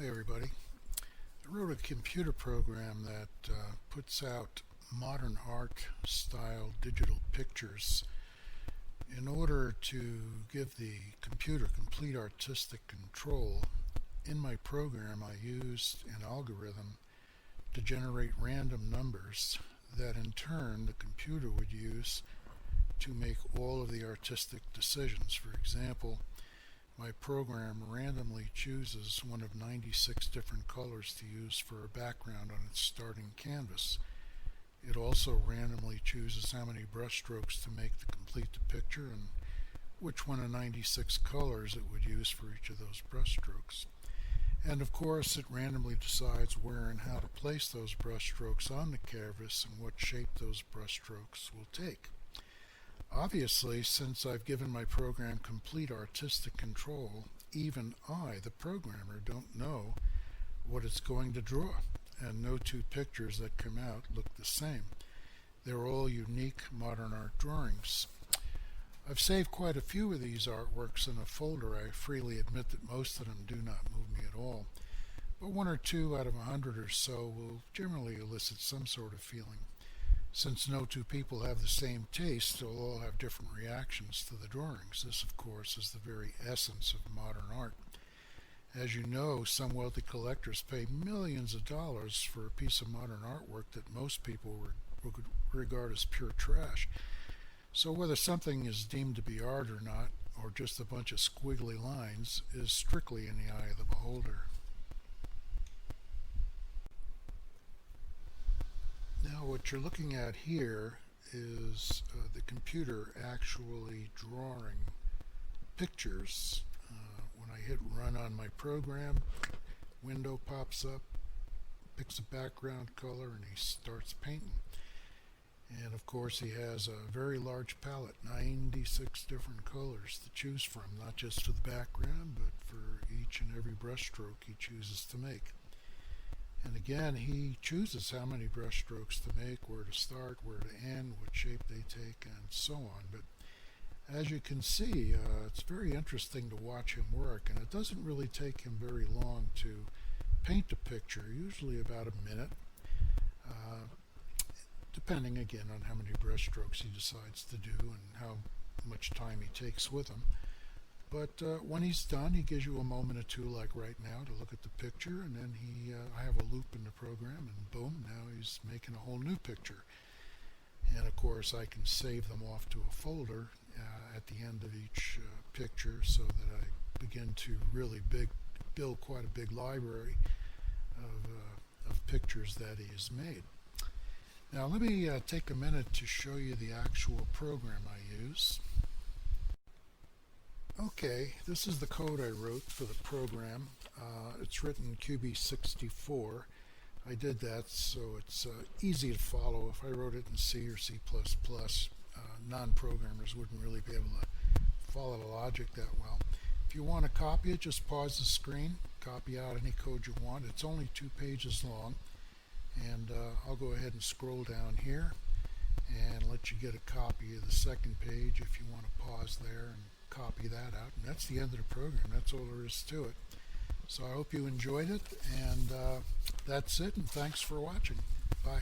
Hey everybody. I wrote a computer program that puts out modern art style digital pictures. In order to give the computer complete artistic control, in my program I used an algorithm to generate random numbers that in turn the computer would use to make all of the artistic decisions. For example, my program randomly chooses one of 96 different colors to use for a background on its starting canvas. It also randomly chooses how many brushstrokes to make to complete the picture and which one of 96 colors it would use for each of those brushstrokes. And of course, it randomly decides where and how to place those brushstrokes on the canvas and what shape those brushstrokes will take. Obviously, since I've given my program complete artistic control, even I, the programmer, don't know what it's going to draw, and no two pictures that come out look the same. They're all unique modern art drawings. I've saved quite a few of these artworks in a folder. I freely admit that most of them do not move me at all, but one or two out of 100 or so will generally elicit some sort of feeling. Since no two people have the same taste, they'll all have different reactions to the drawings. This, of course, is the very essence of modern art. As you know, some wealthy collectors pay millions of dollars for a piece of modern artwork that most people would regard as pure trash. So whether something is deemed to be art or not, or just a bunch of squiggly lines, is strictly in the eye of the beholder. Now what you're looking at here is the computer actually drawing pictures. When I hit run on my program, window pops up, picks a background color, and he starts painting. And of course he has a very large palette, 96 different colors to choose from, not just for the background, but for each and every brushstroke he chooses to make. And again, he chooses how many brushstrokes to make, where to start, where to end, what shape they take, and so on. But as you can see, it's very interesting to watch him work, and it doesn't really take him very long to paint a picture, usually about a minute, depending again on how many brushstrokes he decides to do and how much time he takes with them. But when he's done, he gives you a moment or two, like right now, to look at the picture, and then I have a loop in the program, and boom, now he's making a whole new picture. And of course, I can save them off to a folder at the end of each picture, so that I begin to really build quite a big library of pictures that he has made. Now, let me take a minute to show you the actual program I use. Okay, this is the code I wrote for the program. It's written in QB64. I did that so it's easy to follow. If I wrote it in C or C++, non-programmers wouldn't really be able to follow the logic that well. If you want to copy it, just pause the screen, copy out any code you want. It's only 2 pages long, and I'll go ahead and scroll down here and let you get a copy of the second page if you want to pause there and copy that out, and that's the end of the program. That's all there is to it. So I hope you enjoyed it, and that's it, and thanks for watching. Bye.